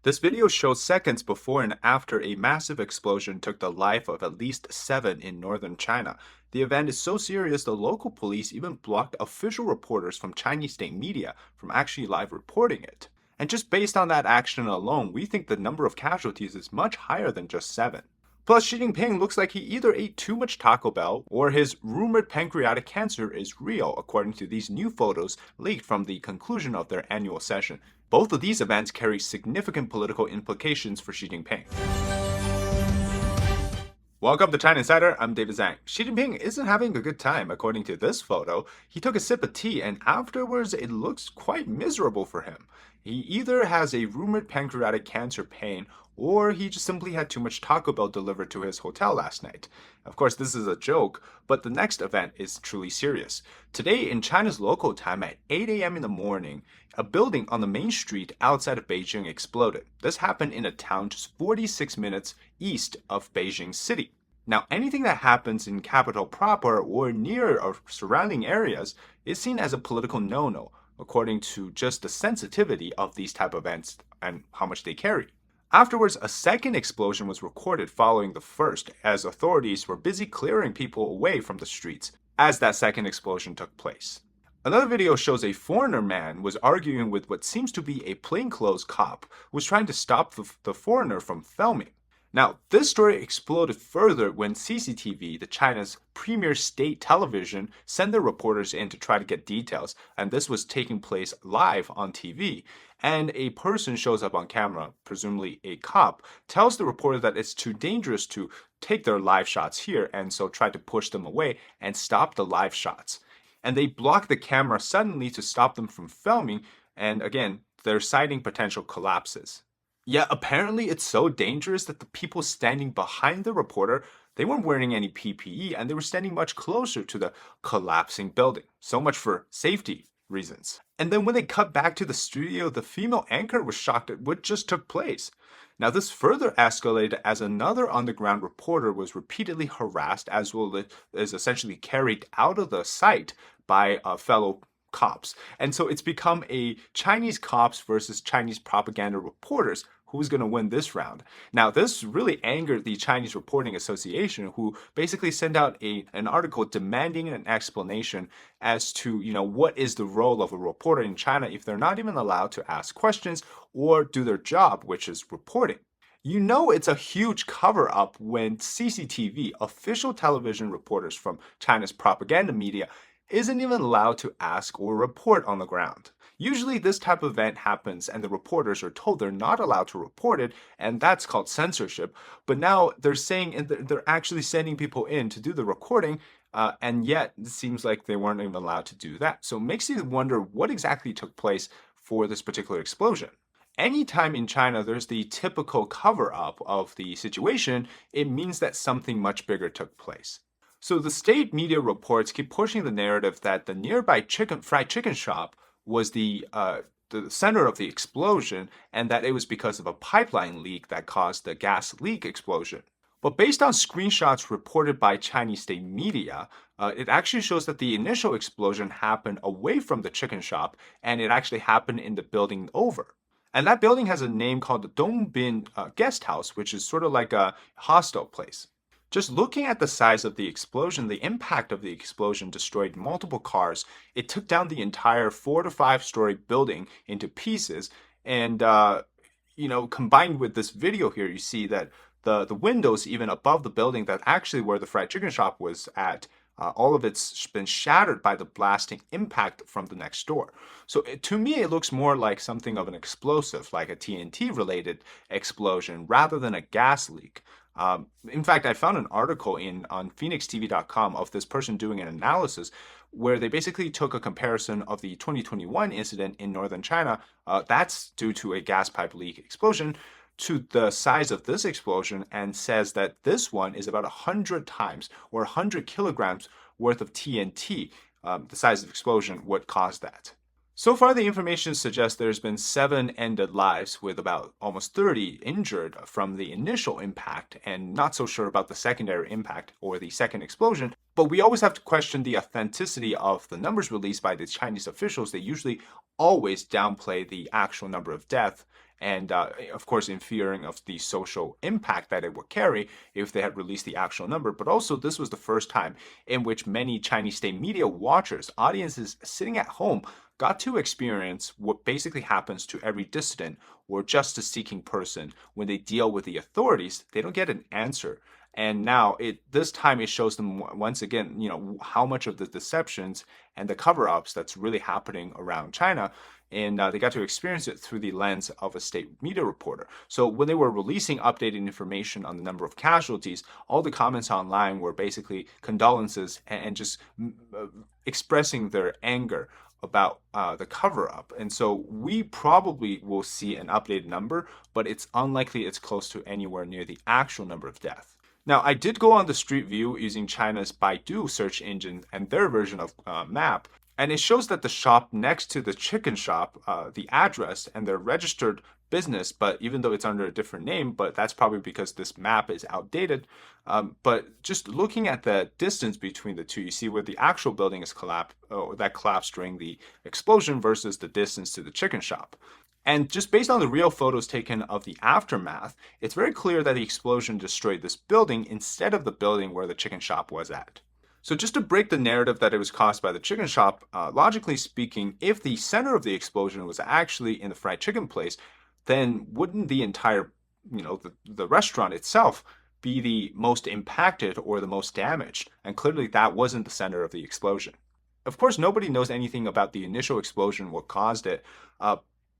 This video shows seconds before and after a massive explosion took the life of at least 7 in northern China. The event is so serious the local police even blocked official reporters from Chinese state media from actually live reporting it. And just based on that action alone, we think the number of casualties is much higher than just 7. Plus, Xi Jinping looks like he either ate too much Taco Bell or his rumored pancreatic cancer is real, according to these new photos leaked from the conclusion of their annual session. Both of these events carry significant political implications for Xi Jinping. Welcome to China Insider, I'm David Zhang. Xi Jinping isn't having a good time, according to this photo. He took a sip of tea and afterwards it looks quite miserable for him. He either has a rumored pancreatic cancer pain or he just simply had too much Taco Bell delivered to his hotel last night. Of course, this is a joke, but the next event is truly serious. Today, in China's local time at 8 a.m. in the morning, a building on the main street outside of Beijing exploded. This happened in a town just 46 minutes east of Beijing city. Now, anything that happens in capital proper or near or surrounding areas is seen as a political no-no, according to just the sensitivity of these type of events and how much they carry. Afterwards, a second explosion was recorded following the first, as authorities were busy clearing people away from the streets as that second explosion took place. Another video shows a foreigner man was arguing with what seems to be a plainclothes cop who was trying to stop the foreigner from filming. Now, this story exploded further when CCTV, the China's premier state television, sent their reporters in to try to get details, and this was taking place live on TV. And a person shows up on camera, presumably a cop, tells the reporter that it's too dangerous to take their live shots here, and so tried to push them away and stop the live shots. And they blocked the camera suddenly to stop them from filming, and again, they're citing potential collapses. Yet apparently it's so dangerous that the people standing behind the reporter, they weren't wearing any PPE and they were standing much closer to the collapsing building. So much for safety reasons. And then when they cut back to the studio, the female anchor was shocked at what just took place. Now this further escalated as another on-the-ground reporter was repeatedly harassed as well as essentially carried out of the site by fellow cops. And so it's become a Chinese cops versus Chinese propaganda reporters. Who's going to win this round? Now, this really angered the Chinese Reporting Association, who basically sent out an article demanding an explanation as to, what is the role of a reporter in China if they're not even allowed to ask questions or do their job, which is reporting. It's a huge cover-up when CCTV, official television reporters from China's propaganda media, isn't even allowed to ask or report on the ground. Usually this type of event happens and the reporters are told they're not allowed to report it, and that's called censorship. But now they're saying they're actually sending people in to do the recording, and yet it seems like they weren't even allowed to do that. So it makes you wonder what exactly took place for this particular explosion. Anytime in China there's the typical cover-up of the situation, it means that something much bigger took place. So the state media reports keep pushing the narrative that the nearby fried chicken shop was the center of the explosion and that it was because of a pipeline leak that caused the gas leak explosion. But based on screenshots reported by Chinese state media, it actually shows that the initial explosion happened away from the chicken shop and it actually happened in the building over. And that building has a name called the Dongbin Guest House, which is sort of like a hostel place. Just looking at the size of the explosion, the impact of the explosion destroyed multiple cars. It took down the entire 4 to 5 story building into pieces. And, combined with this video here, you see that the windows even above the building that actually where the fried chicken shop was at, all of it's been shattered by the blasting impact from the next door. So to me, it looks more like something of an explosive, like a TNT-related explosion, rather than a gas leak. In fact, I found an article on phoenixtv.com of this person doing an analysis where they basically took a comparison of the 2021 incident in northern China, that's due to a gas pipe leak explosion, to the size of this explosion and says that this one is about 100 times or 100 kilograms worth of TNT, the size of explosion, what caused that. So far, the information suggests there's been 7 ended lives with about almost 30 injured from the initial impact and not so sure about the secondary impact or the second explosion. But we always have to question the authenticity of the numbers released by the Chinese officials. They usually always downplay the actual number of deaths and of course, in fearing of the social impact that it would carry if they had released the actual number. But also, this was the first time in which many Chinese state media watchers, audiences sitting at home, got to experience what basically happens to every dissident or justice seeking person when they deal with the authorities. They don't get an answer. And now this time it shows them once again, how much of the deceptions and the cover-ups that's really happening around China. And they got to experience it through the lens of a state media reporter. So when they were releasing updated information on the number of casualties, all the comments online were basically condolences and just expressing their anger about the cover-up. And so we probably will see an updated number, but it's unlikely it's close to anywhere near the actual number of deaths. Now, I did go on the Street View using China's Baidu search engine and their version of map, and it shows that the shop next to the chicken shop, the address and their registered business, but even though it's under a different name, but that's probably because this map is outdated. But just looking at the distance between the two, you see where the actual building is that collapsed during the explosion versus the distance to the chicken shop. And just based on the real photos taken of the aftermath, it's very clear that the explosion destroyed this building instead of the building where the chicken shop was at. So just to break the narrative that it was caused by the chicken shop, logically speaking, if the center of the explosion was actually in the fried chicken place, then wouldn't the entire, the restaurant itself be the most impacted or the most damaged? And clearly that wasn't the center of the explosion. Of course, nobody knows anything about the initial explosion, what caused it.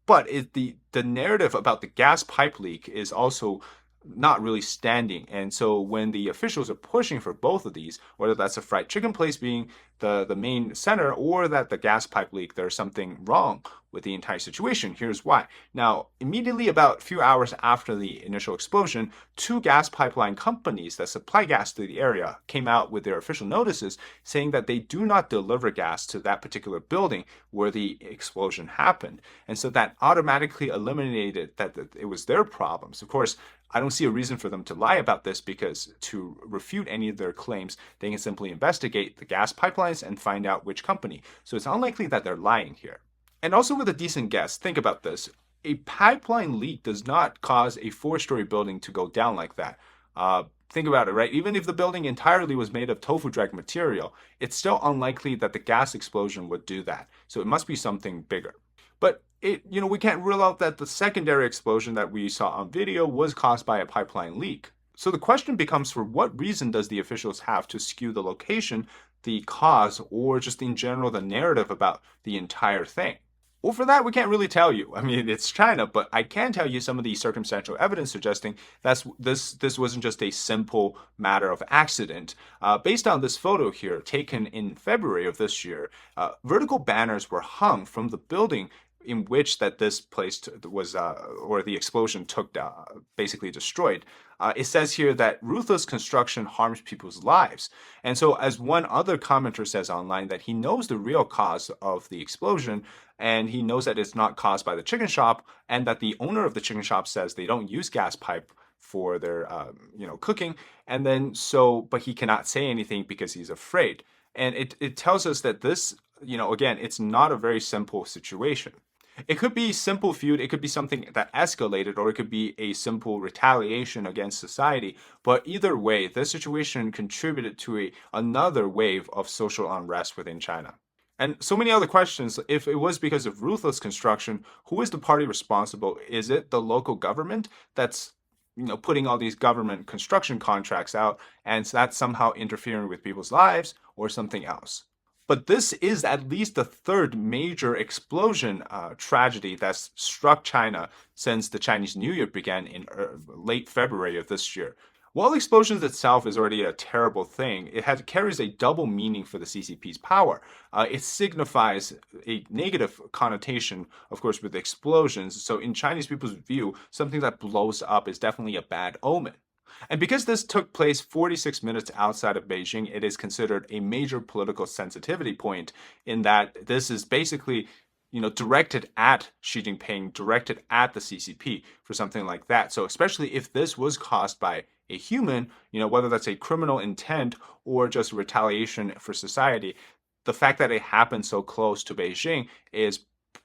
But the narrative about the gas pipe leak is also not really standing. And so when the officials are pushing for both of these, whether that's a fried chicken place being the main center or that the gas pipe leak, there's something wrong with the entire situation. Here's why. Now, immediately about a few hours after the initial explosion, two gas pipeline companies that supply gas to the area came out with their official notices saying that they do not deliver gas to that particular building where the explosion happened. And so that automatically eliminated that it was their problems. Of course, I don't see a reason for them to lie about this, because to refute any of their claims, they can simply investigate the gas pipelines and find out which company. So it's unlikely that they're lying here. And also with a decent guess, think about this. A pipeline leak does not cause a 4-story building to go down like that. Think about it, right? Even if the building entirely was made of tofu-drag material, it's still unlikely that the gas explosion would do that. So it must be something bigger. But we can't rule out that the secondary explosion that we saw on video was caused by a pipeline leak. So the question becomes, for what reason does the officials have to skew the location, the cause, or just in general the narrative about the entire thing? Well, for that, we can't really tell you. I mean, it's China, but I can tell you some of the circumstantial evidence suggesting that this wasn't just a simple matter of accident. Based on this photo here, taken in February of this year, vertical banners were hung from the building in which that this place was, or the explosion took, basically destroyed. It says here that ruthless construction harms people's lives. And so, as one other commenter says online, that he knows the real cause of the explosion, and he knows that it's not caused by the chicken shop, and that the owner of the chicken shop says they don't use gas pipe for their, cooking. And then but he cannot say anything because he's afraid. And it tells us that this, again, it's not a very simple situation. It could be simple feud, it could be something that escalated, or it could be a simple retaliation against society. But either way, this situation contributed to another wave of social unrest within China. And so many other questions. If it was because of ruthless construction, who is the party responsible? Is it the local government that's putting all these government construction contracts out, and that's somehow interfering with people's lives, or something else? But this is at least the third major explosion tragedy that's struck China since the Chinese New Year began in late February of this year. While explosions itself is already a terrible thing, it carries a double meaning for the CCP's power. It signifies a negative connotation, of course, with explosions. So in Chinese people's view, something that blows up is definitely a bad omen. And because this took place 46 minutes outside of Beijing, it is considered a major political sensitivity point, in that this is basically, directed at Xi Jinping, directed at the CCP for something like that. So especially if this was caused by a human, whether that's a criminal intent or just retaliation for society, the fact that it happened so close to Beijing is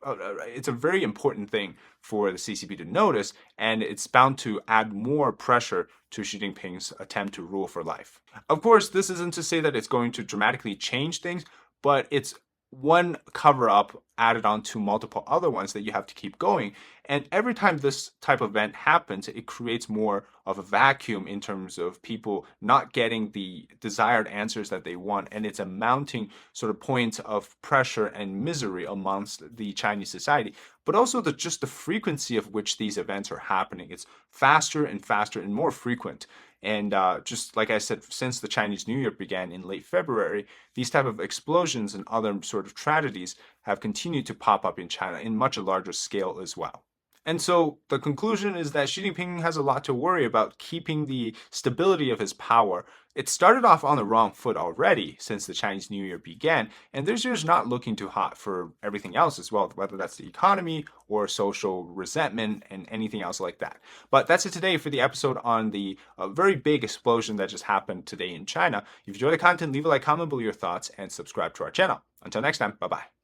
it's a very important thing for the CCP to notice, and it's bound to add more pressure to Xi Jinping's attempt to rule for life. Of course, this isn't to say that it's going to dramatically change things, but it's one cover up added on to multiple other ones that you have to keep going. And every time this type of event happens, it creates more of a vacuum in terms of people not getting the desired answers that they want. And it's a mounting sort of point of pressure and misery amongst the Chinese society. But also just the frequency of which these events are happening. It's faster and faster and more frequent. And just like I said, since the Chinese New Year began in late February, these type of explosions and other sort of tragedies have continued to pop up in China in much larger scale as well. And so the conclusion is that Xi Jinping has a lot to worry about keeping the stability of his power. It started off on the wrong foot already since the Chinese New Year began, and this year's not looking too hot for everything else as well, whether that's the economy or social resentment and anything else like that. But that's it today for the episode on the very big explosion that just happened today in China. If you enjoyed the content, leave a like, comment below your thoughts, and subscribe to our channel. Until next time, bye-bye.